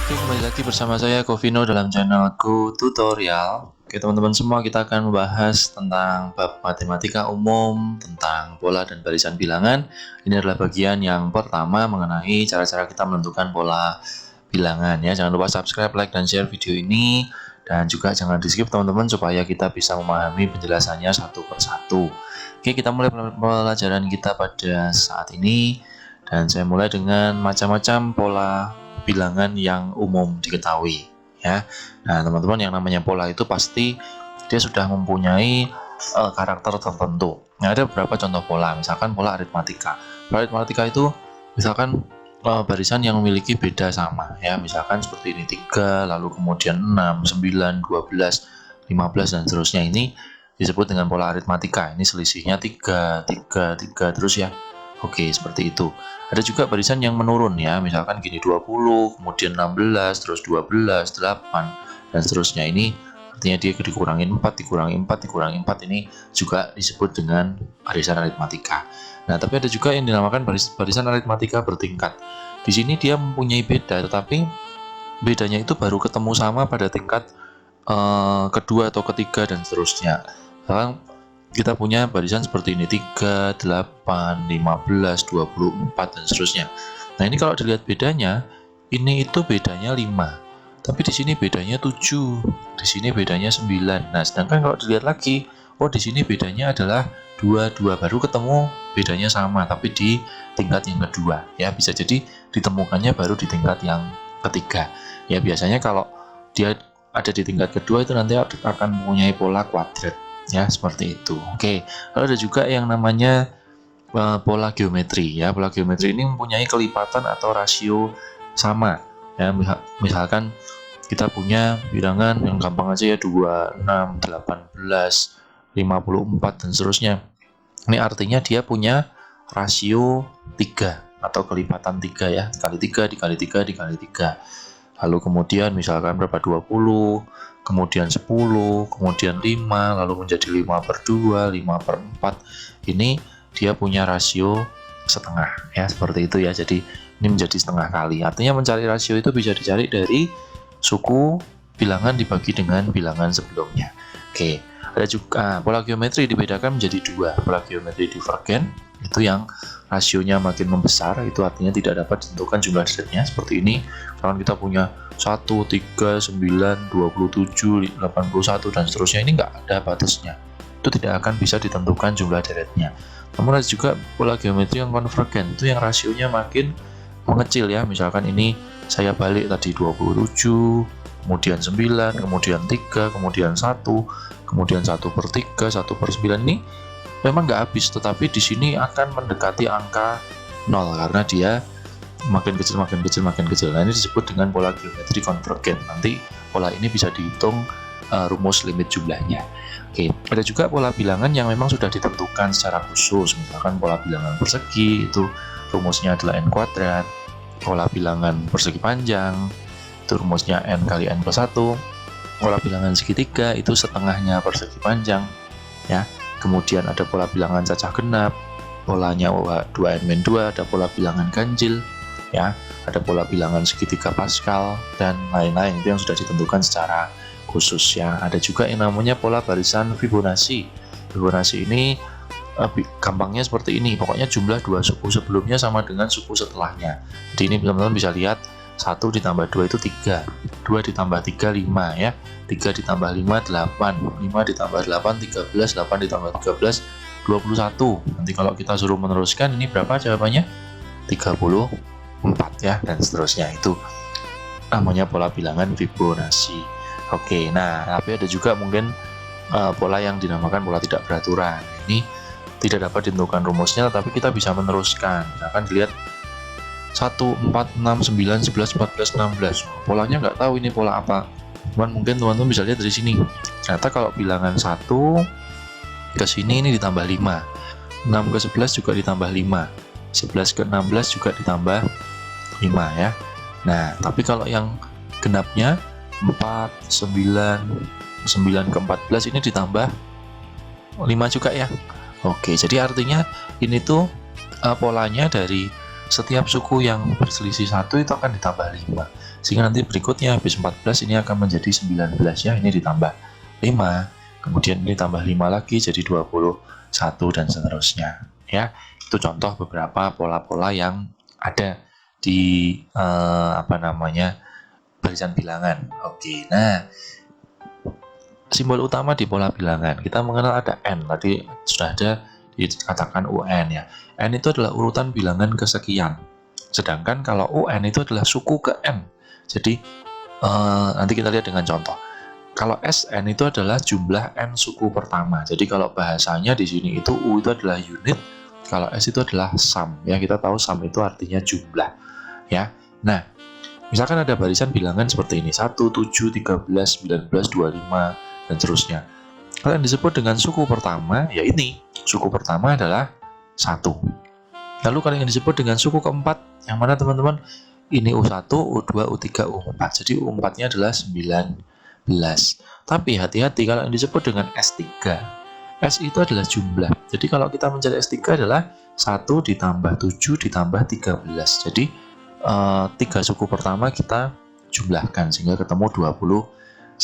Oke, kembali lagi bersama saya Govino dalam channelku tutorial. Oke, teman-teman semua, kita akan membahas tentang bab matematika umum, tentang pola dan barisan bilangan. Ini adalah bagian yang pertama mengenai cara-cara kita menentukan pola bilangan ya. Jangan lupa subscribe, like, dan share video ini. Dan juga jangan di skip teman-teman supaya kita bisa memahami penjelasannya satu persatu. Oke, kita mulai pelajaran kita pada saat ini. Dan saya mulai dengan macam-macam pola bilangan yang umum diketahui ya. Nah, teman-teman, yang namanya pola itu pasti dia sudah mempunyai karakter tertentu. Nah, ada beberapa contoh pola, misalkan pola aritmatika. Pola aritmatika itu misalkan barisan yang memiliki beda sama ya, misalkan seperti ini 3, lalu kemudian 6, 9, 12, 15 dan seterusnya. Ini disebut dengan pola aritmatika. Ini selisihnya 3, 3, 3 terus ya. Oke, seperti itu. Ada juga barisan yang menurun ya, misalkan gini 20, kemudian 16, terus 12, 8, dan seterusnya. Ini artinya dia dikurangin 4, dikurangi 4, dikurangi 4, ini juga disebut dengan barisan aritmatika. Nah, tapi ada juga yang dinamakan barisan aritmatika bertingkat. Di sini dia mempunyai beda, tetapi bedanya itu baru ketemu sama pada tingkat kedua atau ketiga dan seterusnya. Sekarang kita punya barisan seperti ini 3, 8, 15, 24 dan seterusnya. Nah, ini kalau dilihat bedanya, ini itu bedanya 5. Tapi di sini bedanya 7, di sini bedanya 9. Nah, sedangkan kalau dilihat lagi, oh di sini bedanya adalah 2, baru ketemu bedanya sama tapi di tingkat yang kedua. Ya, bisa jadi ditemukannya baru di tingkat yang ketiga. Ya, biasanya kalau dia ada di tingkat kedua itu nanti akan mempunyai pola kuadrat. Ya, seperti itu. Oke, lalu ada juga yang namanya pola geometri ya. Pola geometri ini mempunyai kelipatan atau rasio sama ya. Misalkan kita punya bilangan yang gampang aja ya, 2, 6, 18, 54 dan seterusnya. Ini artinya dia punya rasio 3 atau kelipatan 3 ya, kali 3 dikali 3 dikali 3. Lalu kemudian misalkan berapa, 20, kemudian 10, kemudian 5, lalu menjadi 5/2, 5/4. Ini dia punya rasio setengah ya, seperti itu ya. Jadi ini menjadi setengah kali. Artinya mencari rasio itu bisa dicari dari suku bilangan dibagi dengan bilangan sebelumnya. Oke, ada juga pola geometri dibedakan menjadi 2. Pola geometri divergen itu yang rasionya makin membesar, itu artinya tidak dapat ditentukan jumlah deretnya seperti ini. Kalau kita punya 1, 3, 9, 27, 81 dan seterusnya, ini enggak ada batasnya. Itu tidak akan bisa ditentukan jumlah deretnya. Namun ada juga pola geometri yang konvergen, itu yang rasionya makin mengecil ya. Misalkan ini saya balik tadi 27, kemudian 9, kemudian 3, kemudian 1, kemudian 1/3, 1/9. Ini memang nggak habis, tetapi di sini akan mendekati angka 0 karena dia makin kecil, makin kecil, makin kecil. Nah, ini disebut dengan pola geometri konvergen. Nanti pola ini bisa dihitung rumus limit jumlahnya. Oke, ada juga pola bilangan yang memang sudah ditentukan secara khusus. Misalkan pola bilangan persegi itu rumusnya adalah n kuadrat. Pola bilangan persegi panjang itu rumusnya n kali n plus 1. Pola bilangan segitiga itu setengahnya persegi panjang ya. Kemudian ada pola bilangan cacah genap, polanya 2n-2, ada pola bilangan ganjil ya, ada pola bilangan segitiga Pascal dan lain-lain. Itu yang sudah ditentukan secara khusus ya. Ada juga yang namanya pola barisan Fibonacci. Fibonacci ini gampangnya seperti ini, pokoknya jumlah dua suku sebelumnya sama dengan suku setelahnya. Jadi ini teman-teman bisa lihat 1 ditambah 2 itu 3, 2 ditambah 3 5 ya, 3 ditambah 5 8, 5 ditambah 8 13, 8 ditambah 13 21. Nanti kalau kita suruh meneruskan, ini berapa jawabannya? 34 ya, dan seterusnya. Itu namanya pola bilangan Fibonacci. Oke, nah tapi ada juga mungkin pola yang dinamakan pola tidak beraturan. Ini tidak dapat ditentukan rumusnya, tapi kita bisa meneruskan. Misalkan dilihat 1, 4, 6, 9, 11, 14, 16. Polanya nggak tahu ini pola apa. Cuman mungkin teman-teman bisa lihat dari sini. Ternyata kalau bilangan 1 ke sini ini ditambah 5. 6 ke 11 juga ditambah 5. 11 ke 16 juga ditambah 5 ya. Nah, tapi kalau yang genapnya 4, 9, 9 ke 14 ini ditambah 5 juga ya. Oke, jadi artinya ini tuh polanya dari setiap suku yang berselisih 1 itu akan ditambah 5. Sehingga nanti berikutnya habis 14 ini akan menjadi 19 ya, ini ditambah 5. Kemudian ini tambah 5 lagi jadi 21 dan seterusnya ya. Itu contoh beberapa pola-pola yang ada di barisan bilangan. Oke, nah simbol utama di pola bilangan kita mengenal ada N, tadi sudah ada dikatakan UN ya. N itu adalah urutan bilangan kesekian, sedangkan kalau UN itu adalah suku ke N. Jadi nanti kita lihat dengan contoh. Kalau SN itu adalah jumlah N suku pertama. Jadi kalau bahasanya di sini itu U itu adalah unit, kalau S itu adalah sum ya. Kita tahu sum itu artinya jumlah ya. Nah, misalkan ada barisan bilangan seperti ini, 1, 7, 13, 19, 25 dan seterusnya. Kalau yang disebut dengan suku pertama ya ini, suku pertama adalah 1. Lalu kalau yang disebut dengan suku keempat yang mana teman-teman? Ini U1, U2, U3, U4. Jadi U4-nya adalah 19. Tapi hati-hati kalau yang disebut dengan S3. S itu adalah jumlah. Jadi kalau kita mencari S3 adalah 1 ditambah 7 ditambah 13. Jadi 3 suku pertama kita jumlahkan sehingga ketemu 21.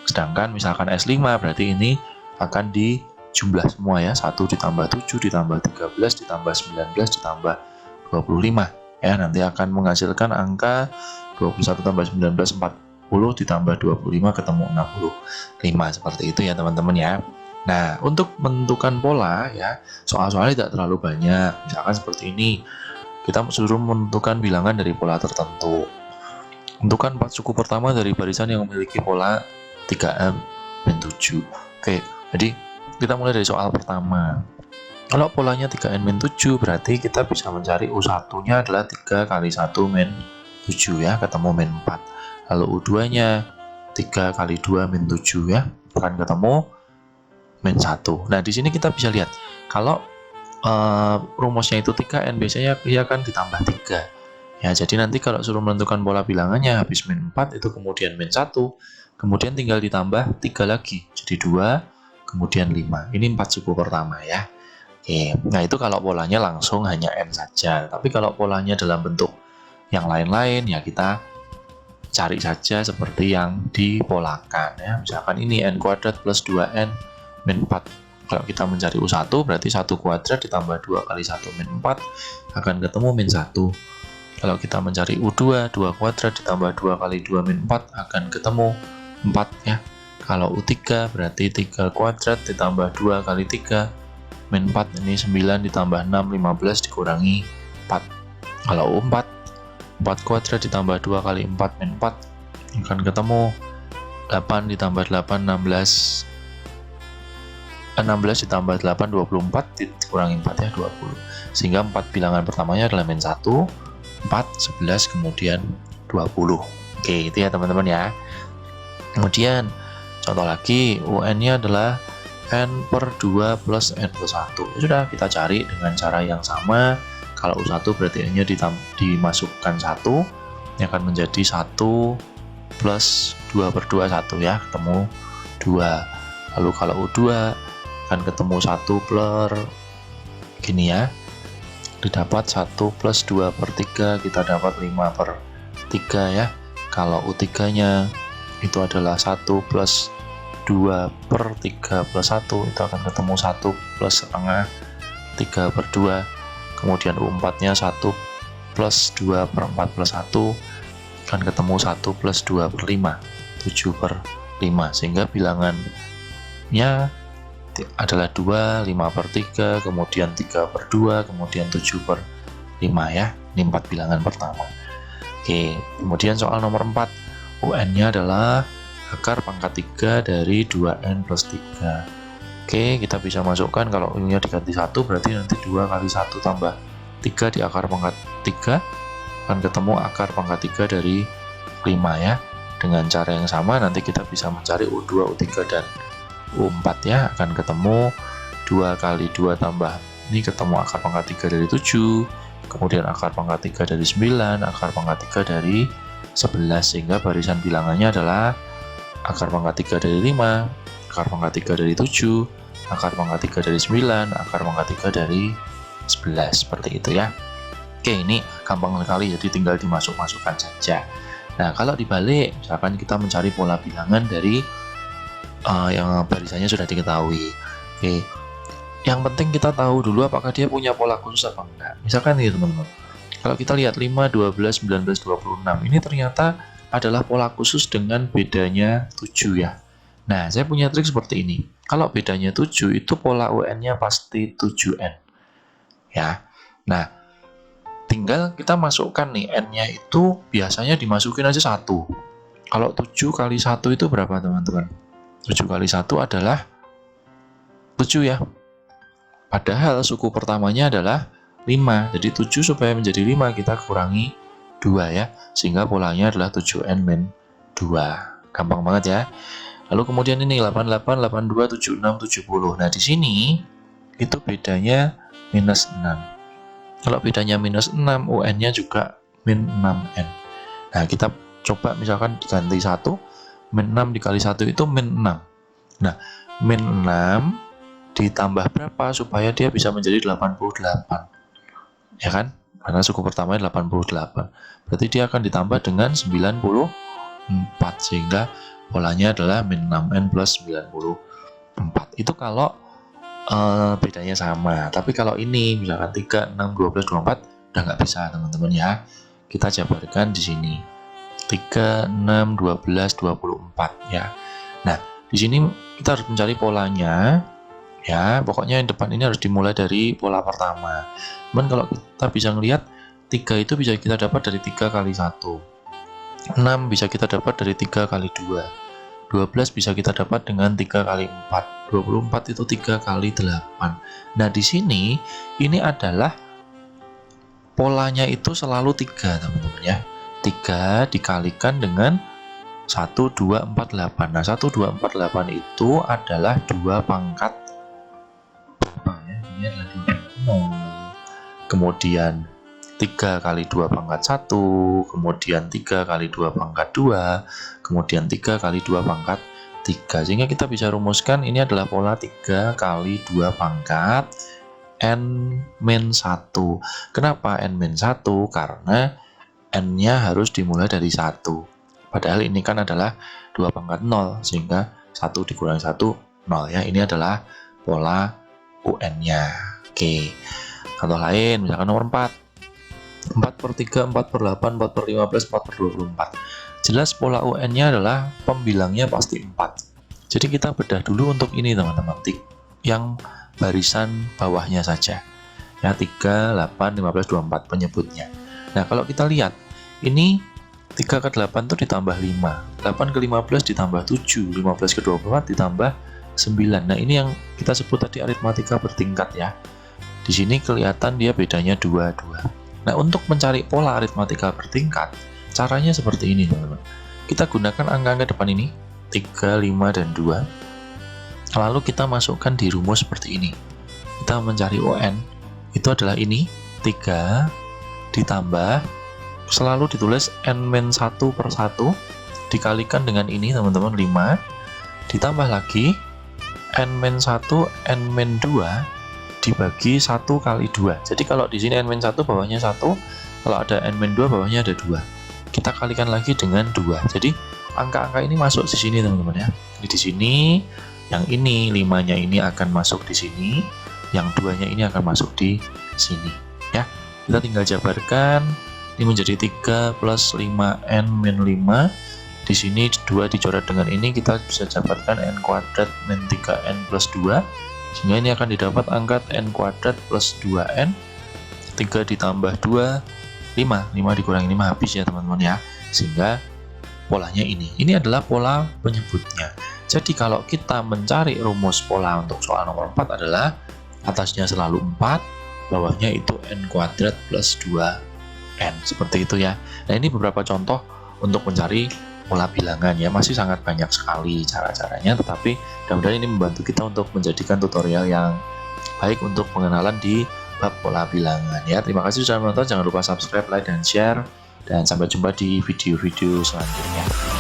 Sedangkan misalkan S5 berarti ini akan dijumlah semua ya. 1 ditambah 7 ditambah 13 ditambah 19 ditambah 25. Ya, nanti akan menghasilkan angka 21 tambah 19 40 ditambah 25 ketemu 65. Seperti itu ya teman-teman ya. Nah, untuk menentukan pola ya, soal-soalnya tidak terlalu banyak. Misalkan seperti ini, kita suruh menentukan bilangan dari pola tertentu. Tentukan 4 suku pertama dari barisan yang memiliki pola 3M-7. Oke, jadi kita mulai dari soal pertama. Kalau polanya 3N-7 berarti kita bisa mencari U1-nya adalah 3 kali 1 min 7 ya, ketemu min 4. Lalu U2-nya 3 kali 2 min 7 ya, akan ketemu min 1. Nah, di sini kita bisa lihat kalau rumusnya itu 3N biasanya dia akan ditambah 3. Ya, jadi nanti kalau suruh menentukan pola bilangannya habis min 4 itu kemudian min 1, kemudian tinggal ditambah 3 lagi. Jadi 2, kemudian 5. Ini 4 suku pertama ya. Oke, nah itu kalau polanya langsung hanya N saja. Tapi kalau polanya dalam bentuk yang lain-lain ya kita cari saja seperti yang dipolakan ya. Misalkan ini N kuadrat plus 2N min 4. Kalau kita mencari U1 berarti 1 kuadrat ditambah 2 kali 1 min 4 akan ketemu min 1. Kalau kita mencari U2, 2 kuadrat ditambah 2 kali 2 min 4 akan ketemu 4 ya. Kalau U3 berarti 3 kuadrat ditambah 2 kali 3 min 4, ini 9 ditambah 6, 15 dikurangi 4. Kalau U4, 4 kuadrat ditambah 2 kali 4 min 4 akan ketemu 8 ditambah 8, 16 ditambah 8, 24 dikurangi 4 ya, 20. Sehingga 4 bilangan pertamanya adalah min 1, 4, 11, kemudian 20. Oke, itu ya teman-teman ya. Kemudian contoh lagi, UN-nya adalah N per 2 plus N plus 1. Ya sudah, kita cari dengan cara yang sama. Kalau U1 berarti N-nya dimasukkan 1, ini akan menjadi 1 plus 2 per 2, 1 ya, ketemu 2. Lalu kalau U2 akan ketemu 1 per gini ya, didapat 1 plus 2 per 3, kita dapat 5 per 3 ya. Kalau U3 nya itu adalah 1 plus 2 per 3 plus 1, itu akan ketemu 1 plus setengah 3 per 2. Kemudian U4 nya 1 plus 2 per 4 plus 1 akan ketemu 1 plus 2 per 5, 7 per 5. Sehingga bilangannya adalah 2, 5 per 3, kemudian 3 per 2, kemudian 7 per 5 ya. Ini 4 bilangan pertama. Oke, kemudian soal nomor 4, UN nya adalah akar pangkat 3 dari 2N plus 3. Oke, kita bisa masukkan kalau U-nya diganti 1 berarti nanti 2 kali 1 tambah 3 di akar pangkat 3 akan ketemu akar pangkat 3 dari 5 ya. Dengan cara yang sama nanti kita bisa mencari U2, U3 dan U4 ya. Akan ketemu 2 kali 2 tambah ini ketemu akar pangkat 3 dari 7, kemudian akar pangkat 3 dari 9, akar pangkat 3 dari 11, sehingga barisan bilangannya adalah akar pangkat 3 dari 5, akar pangkat 3 dari 7, akar pangkat 3 dari 9, akar pangkat 3 dari 11, seperti itu ya. Oke, ini gampang sekali, jadi tinggal dimasukkan saja. Nah, kalau dibalik, misalkan kita mencari pola bilangan dari yang barisannya sudah diketahui. Oke, yang penting kita tahu dulu apakah dia punya pola khusus apa enggak. Misalkan nih teman-teman, kalau kita lihat 5, 12, 19, 26, ini ternyata adalah pola khusus dengan bedanya 7 ya. Nah, saya punya trik seperti ini. Kalau bedanya 7, itu pola UN-nya pasti 7N. Ya. Nah, tinggal kita masukkan nih, N-nya itu biasanya dimasukin aja 1. Kalau 7 kali 1 itu berapa teman-teman? 7 kali 1 adalah 7 ya. Padahal suku pertamanya adalah 5. Jadi 7 supaya menjadi 5 kita kurangi 2 ya. Sehingga polanya adalah 7N-2. Gampang banget ya. Lalu kemudian ini 88, 82, 76, 70. Nah, di sini itu bedanya minus 6. Kalau bedanya minus 6, UN-nya juga min 6N. Nah, kita coba misalkan diganti 1, min 6 dikali 1 itu min 6. Nah, min 6 ditambah berapa supaya dia bisa menjadi 88. Ya kan? Karena suku pertamanya 88. Berarti dia akan ditambah dengan 94. Sehingga polanya adalah min 6N plus 94. Itu kalau bedanya sama. Tapi kalau ini misalkan 3, 6, 12, 24 udah nggak bisa teman-teman ya. Kita jabarkan di sini 3, 6, 12, 24 ya. Nah, di sini kita harus mencari polanya ya. Pokoknya yang depan ini harus dimulai dari pola pertama. Cuman kalau kita bisa ngelihat 3 itu bisa kita dapat dari 3 kali 1. 6 bisa kita dapat dari 3 kali 2. 12 bisa kita dapat dengan 3 kali 4. 24 itu 3 kali 8. Nah, di sini ini adalah polanya itu selalu 3, teman-teman ya. 3 dikalikan dengan 1, 2, 4, 8. Nah, 1, 2, 4, 8 itu adalah 2 pangkat berapa ya? Ini adalah 2 pangkat 0. Kemudian 3 kali 2 pangkat 1, kemudian 3 kali 2 pangkat 2, kemudian 3 kali 2 pangkat 3. Sehingga kita bisa rumuskan ini adalah pola 3 kali 2 pangkat N-1. Kenapa N-1? Karena N-nya harus dimulai dari 1. Padahal ini kan adalah 2 pangkat 0, sehingga 1 dikurangi 1, 0 ya. Ini adalah pola UN-nya. Oke. Contoh lain, misalkan nomor 4. 4 per 3, 4 per 8, 4 per 15, 4 per 24. Jelas pola UN-nya adalah pembilangnya pasti 4. Jadi kita bedah dulu untuk ini teman-teman, yang barisan bawahnya saja. Ya, 3, 8, 15, 24 penyebutnya. Nah, kalau kita lihat, ini 3 ke 8 itu ditambah 5. 8 ke 15 ditambah 7. 15 ke 24 ditambah 9. Nah, ini yang kita sebut tadi aritmatika bertingkat ya. Di sini kelihatan dia bedanya 2, 2. Nah, untuk mencari pola aritmatika bertingkat, caranya seperti ini teman-teman. Kita gunakan angka-angka depan ini 3, 5, dan 2. Lalu kita masukkan di rumus seperti ini. Kita mencari ON, itu adalah ini 3 ditambah, selalu ditulis N-1 per 1 dikalikan dengan ini teman-teman 5, ditambah lagi N-1, N-2 dibagi 1 kali 2. Jadi kalau di sini N-1 bawahnya 1, kalau ada N-2 bawahnya ada 2. Kita kalikan lagi dengan 2. Jadi angka-angka ini masuk di sini teman-teman ya. Ini di sini, yang ini 5-nya ini akan masuk di sini, yang 2-nya ini akan masuk di sini ya. Kita tinggal jabarkan. Ini menjadi 3 plus 5N min 5. Di sini 2 dicoret dengan ini, kita bisa jabarkan N kuadrat min 3N plus 2. Sehingga ini akan didapat angka N kuadrat plus 2N. 3 ditambah 2, 5 dikurangi 5 habis ya teman-teman ya. Sehingga polanya ini adalah pola penyebutnya. Jadi kalau kita mencari rumus pola untuk soal nomor 4 adalah atasnya selalu 4, bawahnya itu N kuadrat plus 2N, seperti itu ya. Nah, ini beberapa contoh untuk mencari pola bilangan ya. Masih sangat banyak sekali cara-caranya, tetapi mudah-mudahan ini membantu kita untuk menjadikan tutorial yang baik untuk pengenalan di bab pola bilangan ya. Terima kasih sudah menonton, jangan lupa subscribe, like, dan share, dan sampai jumpa di video-video selanjutnya.